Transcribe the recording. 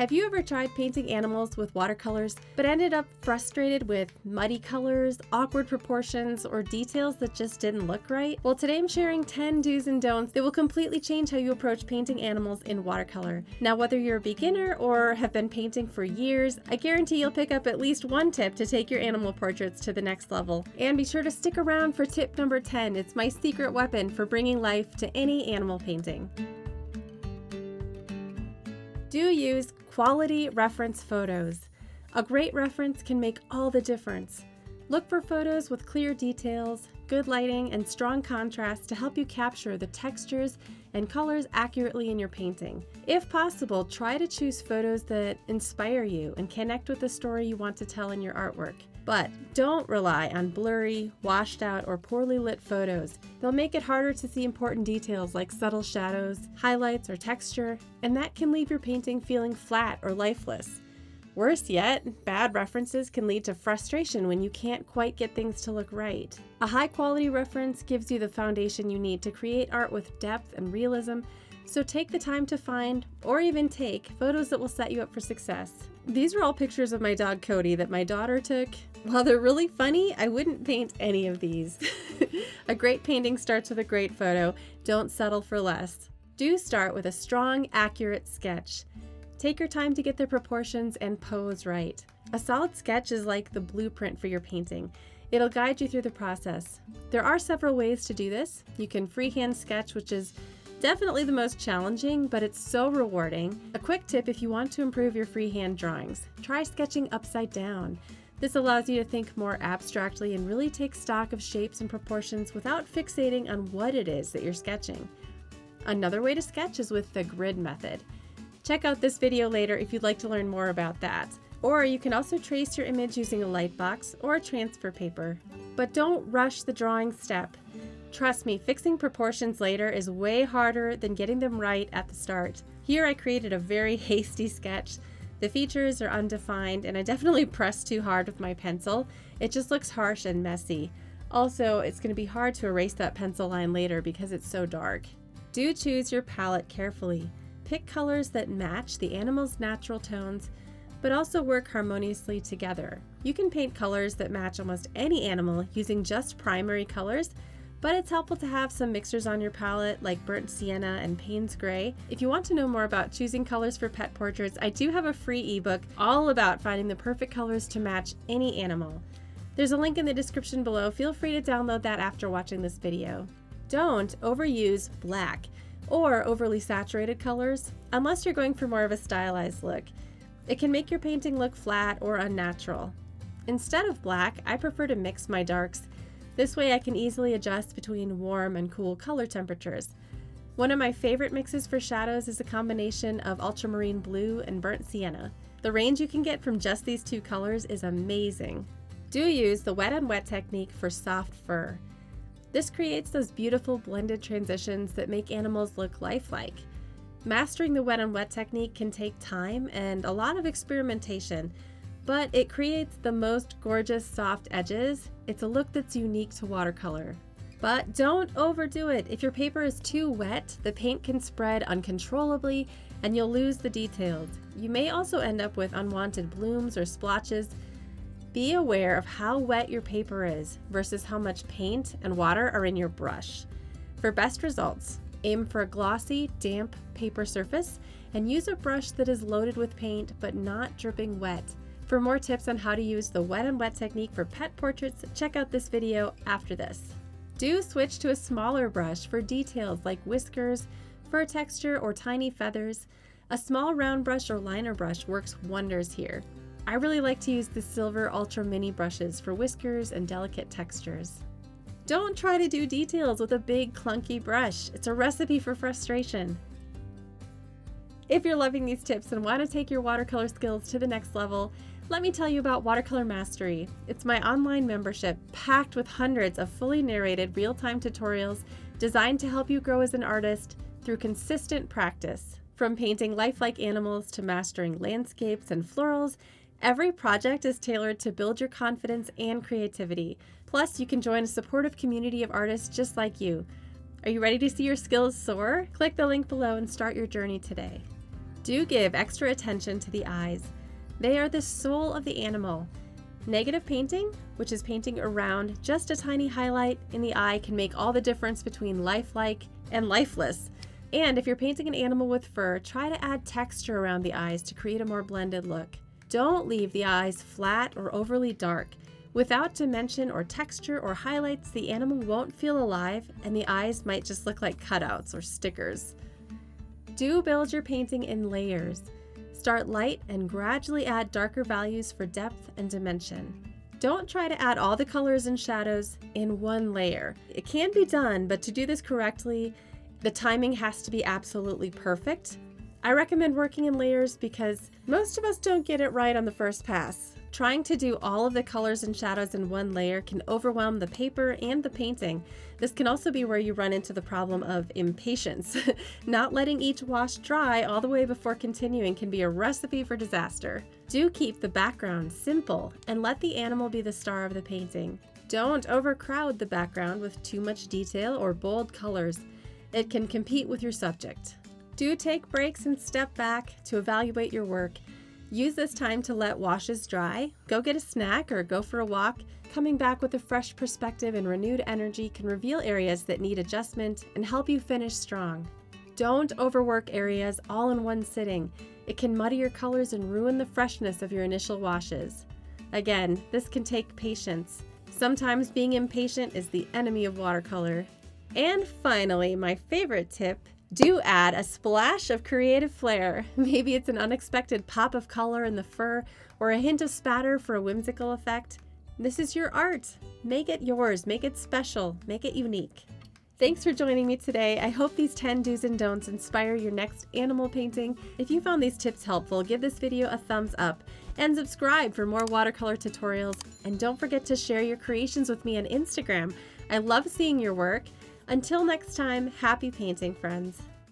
Have you ever tried painting animals with watercolors, but ended up frustrated with muddy colors, awkward proportions, or details that just didn't look right? Well, today I'm sharing 10 do's and don'ts that will completely change how you approach painting animals in watercolor. Now, whether you're a beginner or have been painting for years, I guarantee you'll pick up at least one tip to take your animal portraits to the next level. And be sure to stick around for tip number 10. It's my secret weapon for bringing life to any animal painting. Do use quality reference photos. A great reference can make all the difference. Look for photos with clear details, good lighting, and strong contrast to help you capture the textures and colors accurately in your painting. If possible, try to choose photos that inspire you and connect with the story you want to tell in your artwork. But don't rely on blurry, washed out, or poorly lit photos. They'll make it harder to see important details like subtle shadows, highlights, or texture, and that can leave your painting feeling flat or lifeless. Worse yet, bad references can lead to frustration when you can't quite get things to look right. A high-quality reference gives you the foundation you need to create art with depth and realism, so take the time to find, or even take, photos that will set you up for success. These are all pictures of my dog Cody that my daughter took. While they're really funny, I wouldn't paint any of these. A great painting starts with a great photo. Don't settle for less. Do start with a strong, accurate sketch. Take your time to get the proportions and pose right. A solid sketch is like the blueprint for your painting. It'll guide you through the process. There are several ways to do this. You can freehand sketch, which is definitely the most challenging, but it's so rewarding. A quick tip if you want to improve your freehand drawings: try sketching upside down. This allows you to think more abstractly and really take stock of shapes and proportions without fixating on what it is that you're sketching. Another way to sketch is with the grid method. Check out this video later if you'd like to learn more about that. Or you can also trace your image using a light box or a transfer paper. But don't rush the drawing step. Trust me, fixing proportions later is way harder than getting them right at the start. Here I created a very hasty sketch. The features are undefined, and I definitely pressed too hard with my pencil. It just looks harsh and messy. Also, it's going to be hard to erase that pencil line later because it's so dark. Do choose your palette carefully. Pick colors that match the animal's natural tones, but also work harmoniously together. You can paint colors that match almost any animal using just primary colors, but it's helpful to have some mixers on your palette like burnt sienna and Payne's gray. If you want to know more about choosing colors for pet portraits, I do have a free ebook all about finding the perfect colors to match any animal. There's a link in the description below. Feel free to download that after watching this video. Don't overuse black or overly saturated colors unless you're going for more of a stylized look. It can make your painting look flat or unnatural. Instead of black, I prefer to mix my darks. This way I can easily adjust between warm and cool color temperatures. One of my favorite mixes for shadows is a combination of ultramarine blue and burnt sienna. The range you can get from just these two colors is amazing. Do use the wet on wet technique for soft fur. This creates those beautiful blended transitions that make animals look lifelike. Mastering the wet on wet technique can take time and a lot of experimentation, but it creates the most gorgeous soft edges. It's a look that's unique to watercolor. But don't overdo it. If your paper is too wet, the paint can spread uncontrollably and you'll lose the details. You may also end up with unwanted blooms or splotches. Be aware of how wet your paper is versus how much paint and water are in your brush. For best results, aim for a glossy, damp paper surface and use a brush that is loaded with paint but not dripping wet. For more tips on how to use the wet and wet technique for pet portraits, check out this video after this. Do switch to a smaller brush for details like whiskers, fur texture, or tiny feathers. A small round brush or liner brush works wonders here. I really like to use the silver ultra mini brushes for whiskers and delicate textures. Don't try to do details with a big clunky brush. It's a recipe for frustration. If you're loving these tips and want to take your watercolor skills to the next level, let me tell you about Watercolor Mastery. It's my online membership packed with hundreds of fully narrated real-time tutorials designed to help you grow as an artist through consistent practice. From painting lifelike animals to mastering landscapes and florals, every project is tailored to build your confidence and creativity. Plus, you can join a supportive community of artists just like you. Are you ready to see your skills soar? Click the link below and start your journey today. Do give extra attention to the eyes. They are the soul of the animal. Negative painting, which is painting around just a tiny highlight in the eye, can make all the difference between lifelike and lifeless. And if you're painting an animal with fur, try to add texture around the eyes to create a more blended look. Don't leave the eyes flat or overly dark. Without dimension or texture or highlights, the animal won't feel alive and the eyes might just look like cutouts or stickers. Do build your painting in layers. Start light and gradually add darker values for depth and dimension. Don't try to add all the colors and shadows in one layer. It can be done, but to do this correctly, the timing has to be absolutely perfect. I recommend working in layers because most of us don't get it right on the first pass. Trying to do all of the colors and shadows in one layer can overwhelm the paper and the painting. This can also be where you run into the problem of impatience. Not letting each wash dry all the way before continuing can be a recipe for disaster. Do keep the background simple and let the animal be the star of the painting. Don't overcrowd the background with too much detail or bold colors. It can compete with your subject. Do take breaks and step back to evaluate your work. Use this time to let washes dry, go get a snack, or go for a walk. Coming back with a fresh perspective and renewed energy can reveal areas that need adjustment and help you finish strong. Don't overwork areas all in one sitting. It can muddy your colors and ruin the freshness of your initial washes. Again, this can take patience. Sometimes being impatient is the enemy of watercolor. And finally, my favorite tip, do add a splash of creative flair. Maybe it's an unexpected pop of color in the fur or a hint of spatter for a whimsical effect. This is your art. Make it yours, make it special, make it unique. Thanks for joining me today. I hope these 10 do's and don'ts inspire your next animal painting. If you found these tips helpful, give this video a thumbs up and subscribe for more watercolor tutorials. And don't forget to share your creations with me on Instagram. I love seeing your work. Until next time, happy painting, friends.